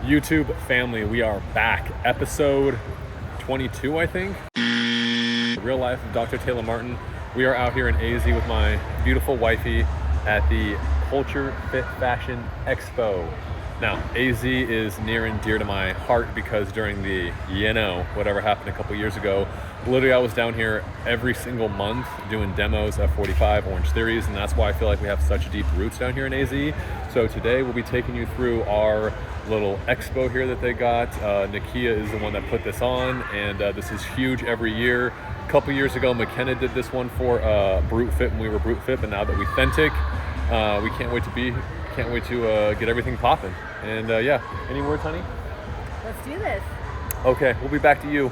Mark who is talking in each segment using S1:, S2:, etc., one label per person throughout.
S1: YouTube family, we are back. Episode 22, I think. Real life of Dr. Taylor Martin. We are out here in AZ with my beautiful wifey at the Culture Fit Fashion Expo. Now, AZ is near and dear to my heart because during the, whatever happened a couple years ago, literally I was down here every single month doing demos, F45, Orange Theories, and that's why I feel like we have such deep roots down here in AZ. So today we'll be taking you through our little expo here that they got. Nakia is the one that put this on, and this is huge every year. A couple years ago, McKenna did this one for Brute Fit when we were Brute Fit, but now that we Authentic, we can't wait to get everything popping. And yeah, any words, honey?
S2: Let's do this.
S1: Okay, we'll be back to you.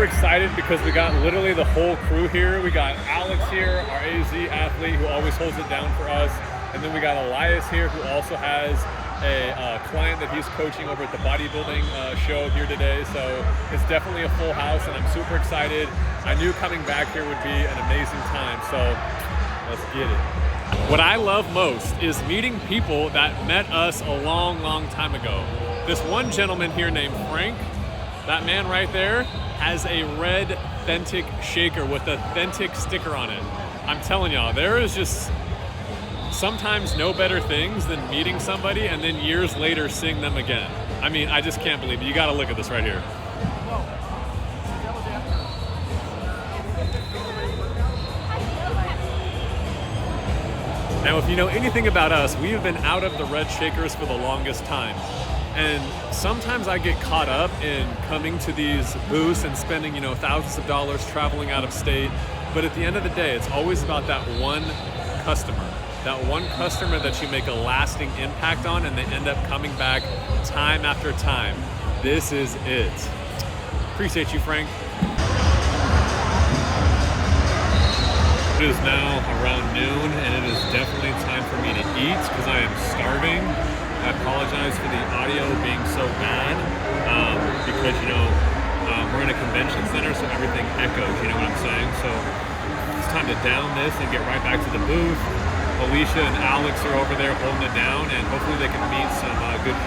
S1: Excited because we got literally the whole crew here. We got Alex here, our AZ athlete who always holds it down for us, and then we got Elias here who also has a client that he's coaching over at the bodybuilding show here today. So it's definitely a full house and I'm super excited. I knew coming back here would be an amazing time, so let's get it. What I love most is meeting people that met us a long time ago. This one gentleman here named Frank, that man right there, has a red Authentic shaker with Authentic sticker on it. I'm telling y'all, there is just sometimes no better things than meeting somebody and then years later seeing them again. I mean, I just can't believe it. You gotta look at this right here. Now, if you know anything about us, we have been out of the red shakers for the longest time. And sometimes I get caught up in coming to these booths and spending, thousands of dollars traveling out of state. But at the end of the day, it's always about that one customer that you make a lasting impact on and they end up coming back time after time. This is it. Appreciate you, Frank. It is now around noon and it is definitely time for me to eat because I am starving. I apologize for the audio being so bad because, we're in a convention center, so everything echoes, you know what I'm saying? So it's time to down this and get right back to the booth. Alicia and Alex are over there holding it down, and hopefully they can meet some good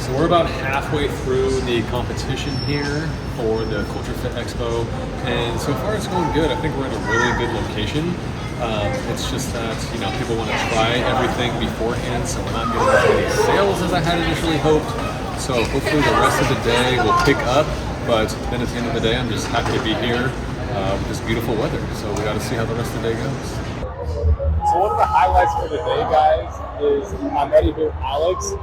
S1: So we're about halfway through the competition here for the Culture Fit Expo, and so far it's going good. I think we're in a really good location. It's just that, people want to try everything beforehand, so we're not getting as many sales as I had initially hoped. So hopefully the rest of the day will pick up, but then at the end of the day, I'm just happy to be here with this beautiful weather. So we got to see how the rest of the day goes.
S3: So one of the highlights for the day, guys, is my buddy here, Alex.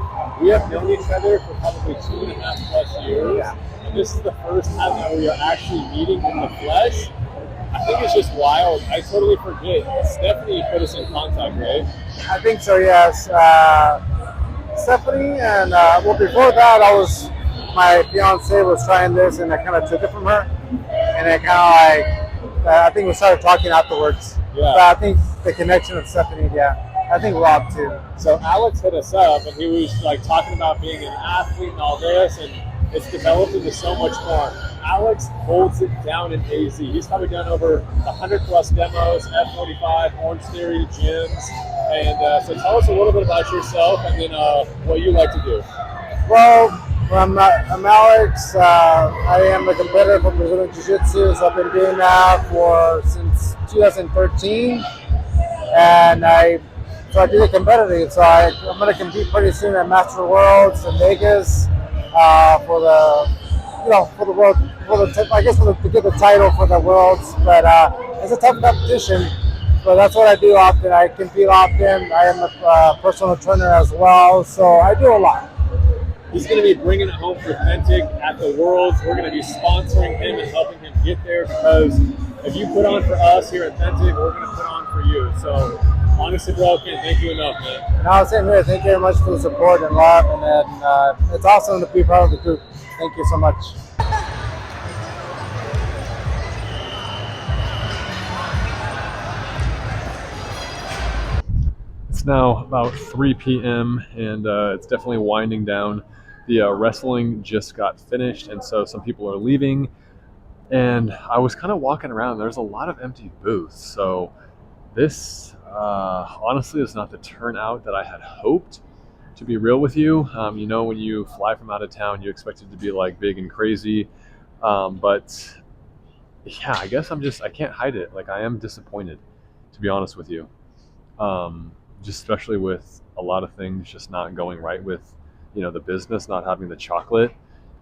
S3: We have known each other for probably 2.5+ years, and this is the first time that we are actually meeting in the flesh. I think it's just wild. I totally forget. Stephanie put us in contact, right?
S4: I think so, yes. Stephanie, and before that, my fiance was trying this, and I kind of took it from her, and it kind of I think we started talking afterwards.
S3: Yeah.
S4: But I think the connection with Stephanie, I think Rob too.
S3: So Alex hit us up, and he was talking about being an athlete and all this, and it's developed into so much more. Alex holds it down in AZ. He's probably done over 100+ demos, F45, Orange Theory, gyms. And so tell us a little bit about yourself and then what you like to do.
S4: Well, Well, I'm Alex. I am a competitor for Brazilian Jiu-Jitsu. So I've been doing that since 2013, and I do the competitive. So I'm going to compete pretty soon at Master Worlds in Vegas for for the world, I guess to get the title for the worlds. But it's a tough competition. But that's what I do often. I compete often. I am a personal trainer as well, so I do a lot.
S3: He's going to be bringing it home for Authentic at the Worlds. We're going to be sponsoring him and helping him get there, because if you put on for us here at Authentic, we're going to put on for you. So honestly, bro, can't thank you enough, man.
S4: No, same here. Thank you very much for the support and love, and it's awesome to be part of the group. Thank you so much.
S1: It's now about 3 p.m. and it's definitely winding down. The wrestling just got finished, and so some people are leaving. And I was kind of walking around. There's a lot of empty booths. So this honestly is not the turnout that I had hoped, to be real with you. When you fly from out of town, you expect it to be like big and crazy. But yeah, I guess I can't hide it. Like, I am disappointed, to be honest with you. Just especially with a lot of things just not going right with, the business, not having the chocolate.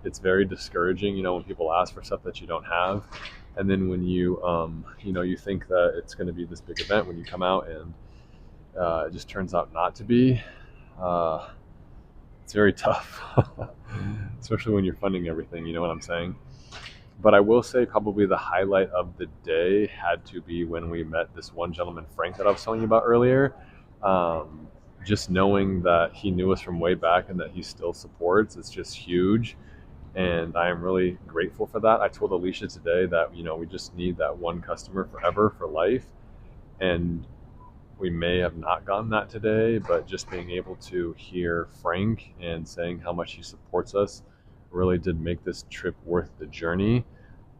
S1: It's very discouraging, when people ask for stuff that you don't have. And then when you think that it's going to be this big event, when you come out and it just turns out not to be, it's very tough, especially when you're funding everything, you know what I'm saying? But I will say probably the highlight of the day had to be when we met this one gentleman, Frank, that I was telling you about earlier. Just knowing that he knew us from way back and that he still supports, it's just huge. And I am really grateful for that. I told Alicia today that, we just need that one customer forever for life. And we may have not gotten that today, but just being able to hear Frank and saying how much he supports us really did make this trip worth the journey.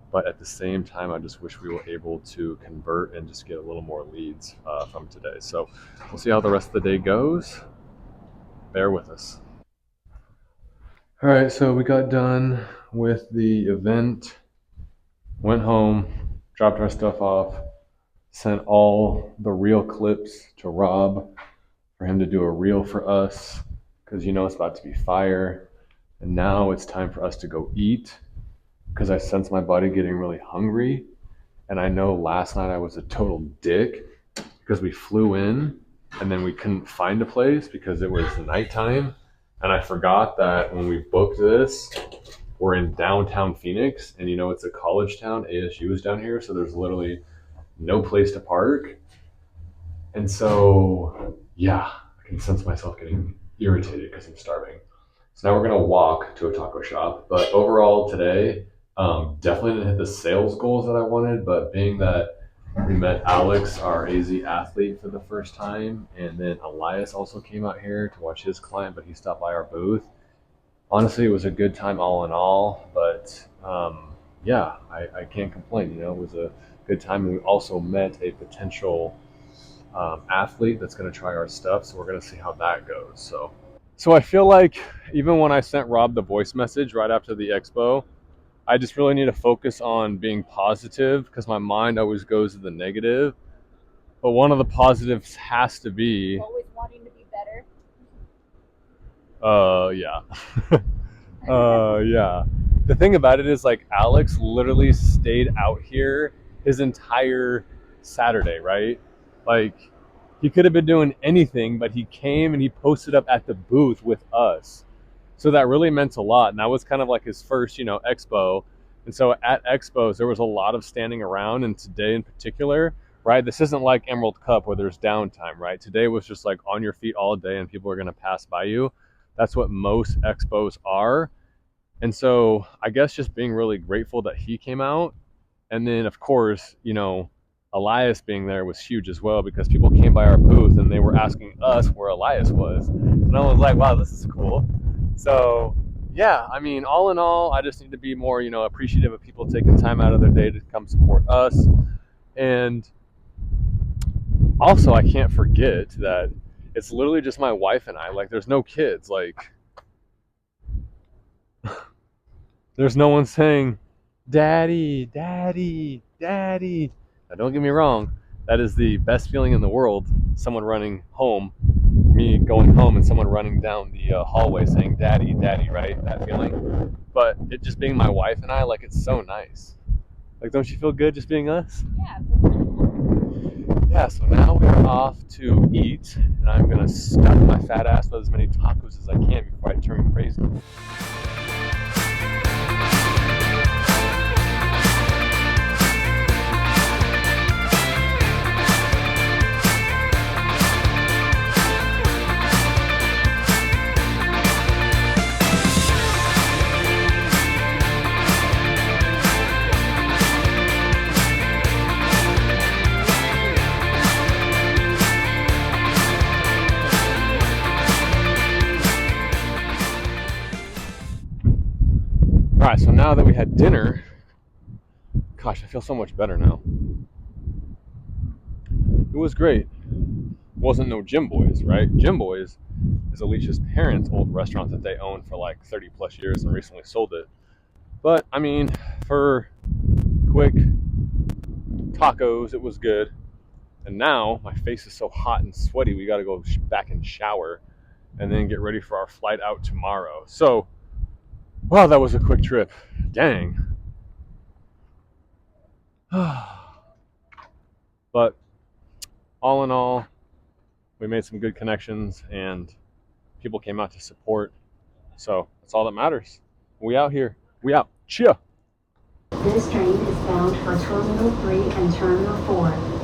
S1: But at the same time, I just wish we were able to convert and just get a little more leads from today. So we'll see how the rest of the day goes. Bear with us. All right, so we got done with the event, went home, dropped our stuff off, sent all the reel clips to Rob for him to do a reel for us, because it's about to be fire. And now it's time for us to go eat, because I sense my body getting really hungry. And I know last night I was a total dick because we flew in and then we couldn't find a place because it was nighttime. And I forgot that when we booked this, we're in downtown Phoenix, and it's a college town. ASU is down here, so there's literally no place to park. And so, yeah, I can sense myself getting irritated because I'm starving. So now we're going to walk to a taco shop. But overall today, definitely didn't hit the sales goals that I wanted, but being that we met Alex, our AZ athlete, for the first time, and then Elias also came out here to watch his client, but he stopped by our booth. Honestly, it was a good time all in all, but yeah, I can't complain. It was a good time. And we also met a potential athlete that's going to try our stuff, so we're going to see how that goes. So I feel like even when I sent Rob the voice message right after the expo, I just really need to focus on being positive, because my mind always goes to the negative. But one of the positives has to be
S2: always wanting to be better.
S1: Yeah. Yeah. The thing about it is, like, Alex literally stayed out here his entire Saturday, right? Like, he could have been doing anything, but he came and he posted up at the booth with us. So that really meant a lot. And that was kind of like his first, expo. And so at expos, there was a lot of standing around. And today in particular, right, this isn't like Emerald Cup where there's downtime, right? Today was just like on your feet all day and people are going to pass by you. That's what most expos are. And so I guess just being really grateful that he came out. And then, of course, Elias being there was huge as well, because people came by our booth and they were asking us where Elias was. And I was like, wow, this is cool. So, yeah, I mean, all in all, I just need to be more, appreciative of people taking time out of their day to come support us. And also, I can't forget that it's literally just my wife and I. Like, there's no kids. Like, There's no one saying, Daddy, Daddy, Daddy. Now, don't get me wrong, that is the best feeling in the world. Someone running home, me going home, and someone running down the hallway saying, Daddy, Daddy, right? That feeling. But it just being my wife and I, like, it's so nice. Like, don't you feel good just being us?
S2: Yeah.
S1: Yeah, so now we're off to eat, and I'm gonna stuff my fat ass with as many tacos as I can before I turn crazy. All right, so now that we had dinner, gosh, I feel so much better now. It was great. Wasn't no Jim Boys, right? Jim Boys is Alicia's parents' old restaurant that they owned for like 30 plus years and recently sold it. But I mean, for quick tacos, it was good. And now my face is so hot and sweaty, we got to go back and shower and then get ready for our flight out tomorrow. So, wow, that was a quick trip. Dang. But all in all, we made some good connections and people came out to support. So that's all that matters. We out here. We out. Cheer.
S5: This train is bound for Terminal 3 and Terminal 4.